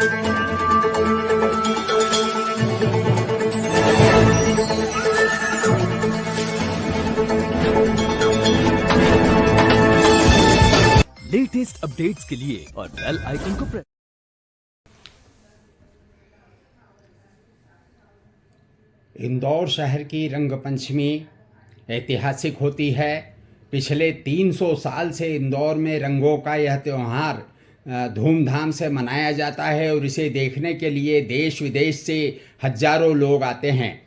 Latest updates के लिए और बेल आइकन को प्रेस। इंदौर शहर की रंग पंचमी ऐतिहासिक होती है। पिछले 300 साल से इंदौर में रंगों का यह त्यौहार धूमधाम से मनाया जाता है और इसे देखने के लिए देश विदेश से हजारों लोग आते हैं।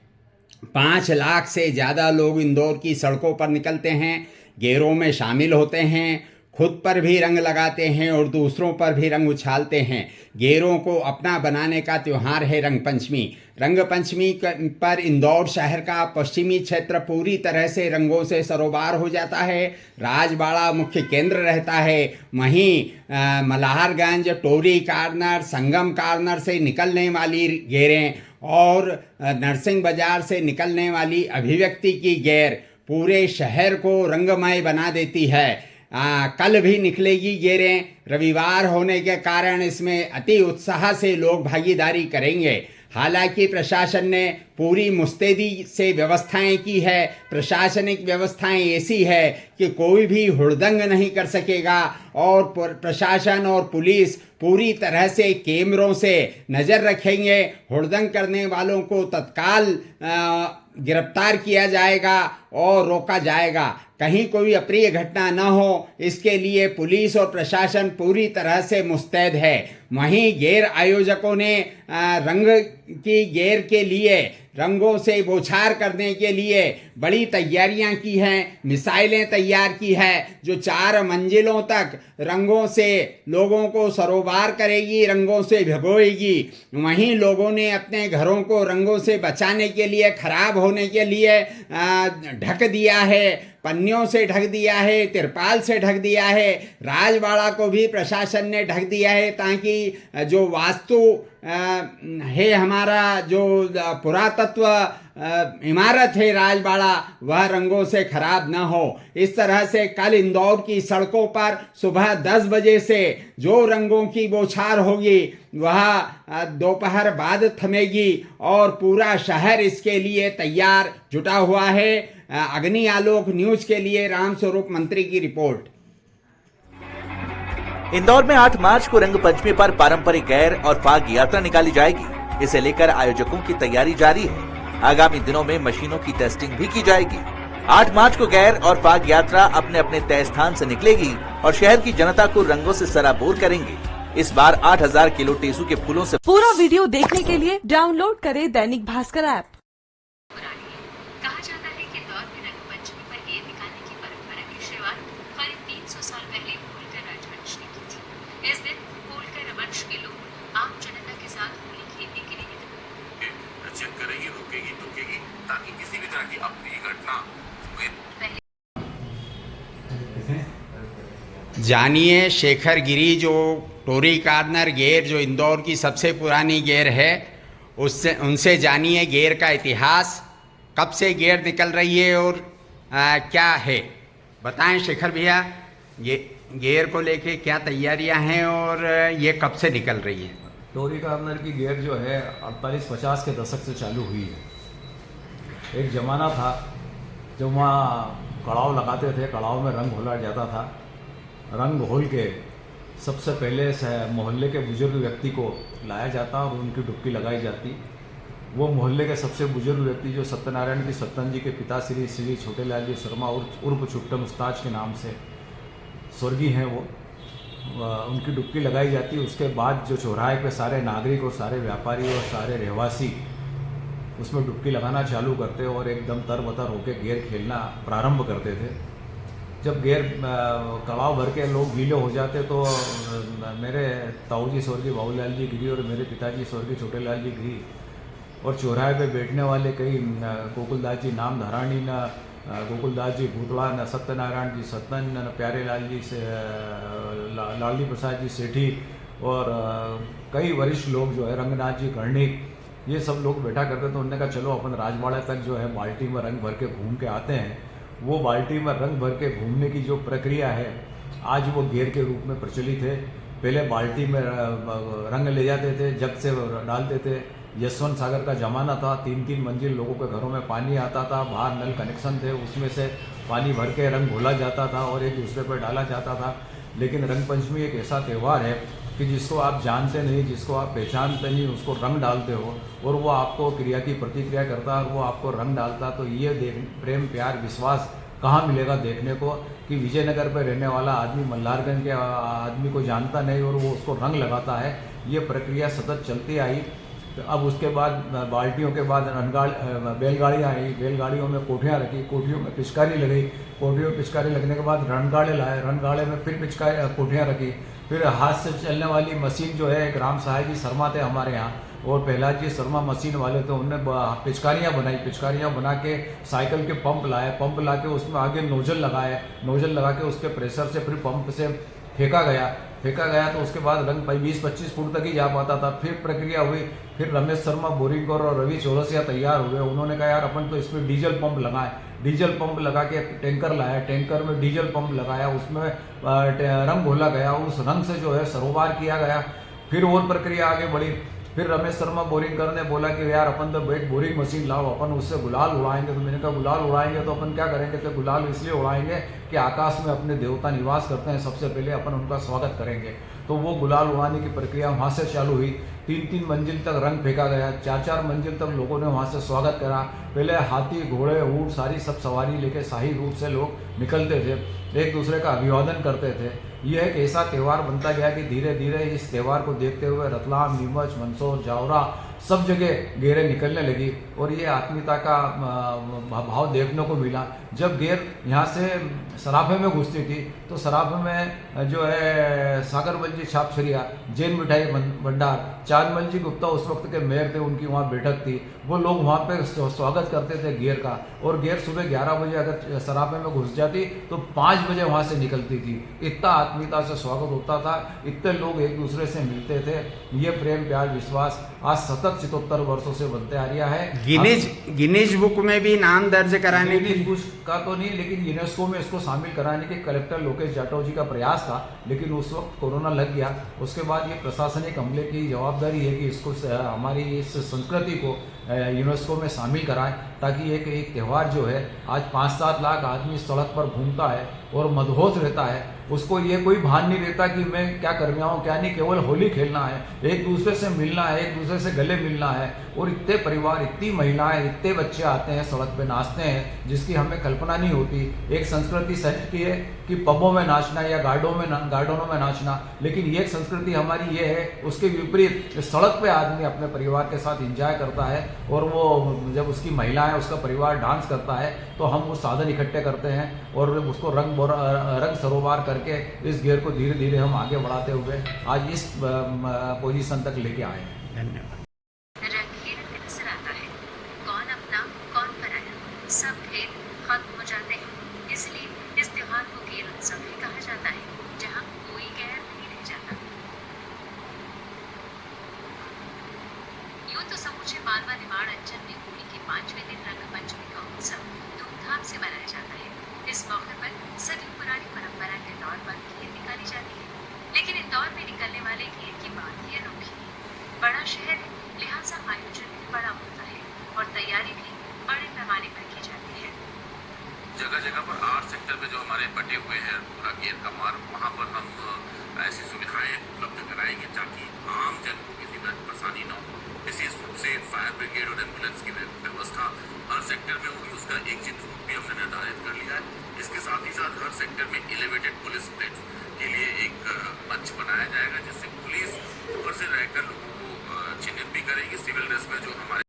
5 लाख से ज़्यादा लोग इंदौर की सड़कों पर निकलते हैं, गेरों में शामिल होते हैं, खुद पर भी रंग लगाते हैं और दूसरों पर भी रंग उछालते हैं। गेरों को अपना बनाने का त्यौहार है रंग पंचमी। रंग पंचमी पर इंदौर शहर का पश्चिमी क्षेत्र पूरी तरह से रंगों से सरोबार हो जाता है। राजबाड़ा मुख्य केंद्र रहता है। वहीं मल्हारगंज, टोरी कार्नर, संगम कार्नर से निकलने वाली गेरें और नरसिंह बाजार से निकलने वाली अभिव्यक्ति की गेर पूरे शहर को रंगमय बना देती है। कल भी निकलेगी गेरें। रविवार होने के कारण इसमें अति उत्साह से लोग भागीदारी करेंगे। हालांकि प्रशासन ने पूरी मुस्तैदी से व्यवस्थाएं की है। प्रशासनिक व्यवस्थाएं ऐसी है कि कोई भी हुड़दंग नहीं कर सकेगा और प्रशासन और पुलिस पूरी तरह से कैमरों से नज़र रखेंगे। हुड़दंग करने वालों को तत्काल गिरफ्तार किया जाएगा और रोका जाएगा। कहीं कोई अप्रिय घटना न हो, इसके लिए पुलिस और प्रशासन पूरी तरह से मुस्तैद है। वहीं गेर आयोजकों ने रंग की गेर के लिए रंगों से बौछार करने के लिए बड़ी तैयारियां की हैं। मिसाइलें तैयार की है जो 4 मंजिलों तक रंगों से लोगों को सरोबार करेगी, रंगों से भिगोएगी। वहीं लोगों ने अपने घरों को रंगों से बचाने के लिए, खराब होने के लिए ढक दिया है, पन्नियों से ढक दिया है, तिरपाल से ढक दिया है। राजबाड़ा को भी प्रशासन ने ढक दिया है ताकि जो वास्तु है, हमारा जो पुरातत्व इमारत है राजबाड़ा, वह रंगों से खराब न हो। इस तरह से कल इंदौर की सड़कों पर सुबह 10 बजे से जो रंगों की बौछार होगी वह दोपहर बाद थमेगी और पूरा शहर इसके लिए तैयार जुटा हुआ है। अग्नि आलोक न्यूज के लिए रामस्वरूप मंत्री की रिपोर्ट। इंदौर में 8 मार्च को रंग पंचमी पर पारंपरिक गैर और फाग यात्रा निकाली जाएगी। इसे लेकर आयोजकों की तैयारी जारी है। आगामी दिनों में मशीनों की टेस्टिंग भी की जाएगी। 8 मार्च को गैर और फाग यात्रा अपने अपने तय स्थान से निकलेगी और शहर की जनता को रंगों से सराबोर करेंगे। इस बार 8000 किलो टेसू के फूलों से पूरा वीडियो देखने के लिए डाउनलोड करें दैनिक भास्कर ऐप। कहा जाता है कि इंदौर में रंग पंचमी पर गेर निकालने की परंपरा की शुरुआत करीब 300 साल पहले होलकर राजवंश ने की थी। इस दिन होलकर वंश के लोग आम जनता के साथ होली खेलने के लिए चेक करेगी, रुकेगी, टोकेगी ताकि किसी भी तरह की अप्रिय घटना जानिए शेखर गिरी, जो टोरी कार्नर गेर जो इंदौर की सबसे पुरानी गेर है, उनसे जानिए गेर का इतिहास, कब से गेर निकल रही है और क्या है। बताएं शेखर भैया, गेर को लेके क्या तैयारियां हैं और ये कब से निकल रही है। टोरी कार्नर की गेर जो है 48-50 के दशक से चालू हुई है। एक ज़माना था जब वहाँ कड़ाव लगाते थे, कड़ाव में रंग घोला जाता था। रंग घोल के सबसे पहले मोहल्ले के बुजुर्ग व्यक्ति को लाया जाता और उनकी डुबकी लगाई जाती। वो मोहल्ले के सबसे बुजुर्ग व्यक्ति जो सत्यनारायण की सत्तन जी के पिता श्री छोटेलाल जी शर्मा उर्फ छुट्टे मुस्ताज के नाम से स्वर्गीय हैं, वो उनकी डुबकी लगाई जाती। उसके बाद जो चौराहे पे सारे नागरिक और सारे व्यापारी और सारे रहवासी उसमें डुबकी लगाना चालू करते और एकदम तरबतर होकर गेर खेलना प्रारंभ करते थे। जब गेर कड़ाव भर के लोग गीले हो जाते तो मेरे ताऊ जी स्वर्गीय बाबूलाल जी गिरी और मेरे पिताजी स्वर्गीय छोटेलाल जी गिरी और चौराहे पे बैठने वाले कई गोकुलदास जी नाम धरानी, न गोकुलदास जी भूतड़ा, न सत्यनारायण जी सत्तन, न प्यारेलाल जी से लालजी प्रसाद जी सेठी और कई वरिष्ठ लोग जो है रंगनाथ जी कर्णिक, ये सब लोग बैठा करते। तो उन्होंने कहा चलो अपन राजवाड़ा तक जो है बाल्टी में रंग भर के घूम के आते हैं। वो बाल्टी में रंग भर के घूमने की जो प्रक्रिया है आज वो गेर के रूप में प्रचलित है। पहले बाल्टी में रंग ले जाते थे, जग से डालते थे। यशवंत सागर का ज़माना था, 3-3 मंजिल लोगों के घरों में पानी आता था, बाहर नल कनेक्शन थे, उसमें से पानी भर के रंग घोला जाता था और एक दूसरे पर डाला जाता था। लेकिन रंग पंचमी एक ऐसा त्यौहार है कि जिसको आप जानते नहीं, जिसको आप पहचानते नहीं, उसको रंग डालते हो और वो आपको क्रिया की प्रतिक्रिया करता है और वो आपको रंग डालता। तो ये प्रेम प्यार विश्वास कहाँ मिलेगा देखने को कि विजयनगर पर रहने वाला आदमी मल्हारगंज के आदमी को जानता नहीं और वो उसको रंग लगाता है। ये प्रक्रिया सतत चलती आई। तो अब उसके बाद बाल्टियों के बाद बैलगाड़ियाँ आई, बैलगाड़ियों में कोठियाँ रखी, कोठियों में पिचकारी लगाई, कोठियों में पिचकारी लगने के बाद रणगाड़े लाए, रणगाड़े में फिर कोठियाँ रखी। फिर हाथ से चलने वाली मशीन जो है, राम सहाय जी शर्मा थे हमारे यहाँ और प्रहलाद जी शर्मा मशीन वाले थे, उन्होंने पिचकारियाँ बनाई, पिचकारियाँ बना के साइकिल के पंप लाए, पंप ला के उसमें आगे नोजल लगाए, नोजल लगा के उसके प्रेशर से फिर पंप से फेंका गया तो उसके बाद रंग 20-25 फुट तक ही जा पाता था। फिर प्रक्रिया हुई, फिर रमेश शर्मा बोरिंगकर और रवि चौरसिया तैयार हुए। उन्होंने कहा यार अपन तो इसमें डीजल पंप लगाएं, डीजल पंप लगा के टैंकर लाया, टैंकर में डीजल पंप लगाया, उसमें रंग घोला गया, उस रंग से जो है सरोबार किया गया। फिर और प्रक्रिया आगे बढ़ी। फिर रमेश शर्मा बोरिंगकर ने बोला कि यार अपन तो एक बोरिंग मशीन लाओ, अपन उससे गुलाल उड़ाएंगे। तो मैंने कहा गुलाल उड़ाएंगे तो अपन क्या करेंगे? तो गुलाल इसलिए उड़ाएंगे कि आकाश में अपने देवता निवास करते हैं, सबसे पहले अपन उनका स्वागत करेंगे। तो वो गुलाल उड़ाने की प्रक्रिया वहाँ से चालू हुई। 3-3 मंजिल तक रंग फेंका गया, 4-4 मंजिल तक लोगों ने वहाँ से स्वागत करा। पहले हाथी घोड़े ऊँट सारी सब सवारी लेके शाही रूप से लोग निकलते थे, एक दूसरे का अभिवादन करते थे। यह एक ऐसा त्यौहार बनता गया कि धीरे धीरे इस त्यौहार को देखते हुए रतलाम, नीमच, मंदसौर, जावरा सब जगह गेरें निकलने लगी और ये आत्मीयता का भाव देखने को मिला। जब गेर यहाँ से सराफे में घुसती थी तो सराफे में जो है सागरमल जी छापछरिया, जैन मिठाई भंडार, चांदमल जी गुप्ता उस वक्त के मेयर थे, उनकी वहाँ बैठक थी। वो लोग वहाँ पे स्वागत करते थे गेर का और गेर सुबह 11 बजे अगर सराफे में घुस जाती तो 5 बजे वहाँ से निकलती थी। इतना आत्मीयता से स्वागत होता था, इतने लोग एक दूसरे से मिलते थे। ये प्रेम प्यार विश्वास आज सतत 77 वर्षों से बनते आ रहा है। गिनीज बुक में भी नाम दर्ज कराने की बुक का तो नहीं, लेकिन यूनेस्को में इसको शामिल कराने के कलेक्टर लोकेश जाटव जी का प्रयास था, लेकिन उस वक्त कोरोना लग गया। उसके बाद ये प्रशासनिक अमले की जवाबदारी है कि इसको हमारी इस संस्कृति को यूनेस्को में शामिल कराएं ताकि एक त्यौहार जो है आज 5-7 लाख आदमी सड़क पर घूमता है और मदहोश रहता है, उसको ये कोई भान नहीं रहता कि मैं क्या करने आऊँ क्या नहीं, केवल होली खेलना है, एक दूसरे से मिलना है, एक दूसरे से गले मिलना है। और इतने परिवार, इतनी महिलाएं, इतने बच्चे आते हैं सड़क पे नाचते हैं जिसकी हमें कल्पना नहीं होती। एक संस्कृति शहर की है कि पबों में नाचना या गार्डनों में नाचना, लेकिन ये संस्कृति हमारी ये है उसके विपरीत सड़क पे आदमी अपने परिवार के साथ एंजॉय करता है और वो जब उसकी महिला है उसका परिवार डांस करता है तो हम वो साधन इकट्ठे करते हैं और उसको रंग सरोबार करके इस गेर को धीरे धीरे हम आगे बढ़ाते हुए आज इस पोजीशन तक लेके आए हैं। धन्यवाद। रंग ही रंग नजर आता है, कौन अपना कौन पराया, सब भेद खत्म हो जाते हैं। इसलिए इस त्योहार को गेर उत्सव भी कहा जाता है, जहाँ कोई गैर नहीं रह जाता। यूं तो समूचे मालवा निमाड़ अंचल में होली के 5वें दिन रंग पंचमी का उत्सव धूमधाम से मनाया जाता है। इस मौके पर सदी पुरानी परंपरा के तौर पर गेर निकाली जाती है, लेकिन इंदौर में निकलने वाले गेर की बात ही अनोखी है। बड़ा शहर है, लिहाजा आयोजन भी बड़ा होता है और तैयारी भी बड़े पैमाने पर की जाती है। जगह जगह पर 8 सेक्टर में जो हमारे बटे हुए हैं पूरा गेर का मार्ग, वहाँ पर हम ऐसी सुविधाएं उपलब्ध कराएंगे ताकि आम जन को किसी तरह परेशानी न हो। विशेष रूप से फायर ब्रिगेड और एम्बुलेंस की व्यवस्था हर सेक्टर में होगी, उसका एक चित्र भी हमने निर्धारित कर लिया है। इसके साथ ही साथ हर सेक्टर में एलिवेटेड पुलिस प्लेट के लिए एक मंच बनाया जाएगा जिससे पुलिस ऊपर से रहकर लोगों को चिन्हित भी करेगी। सिविल ड्रेस में जो हमारे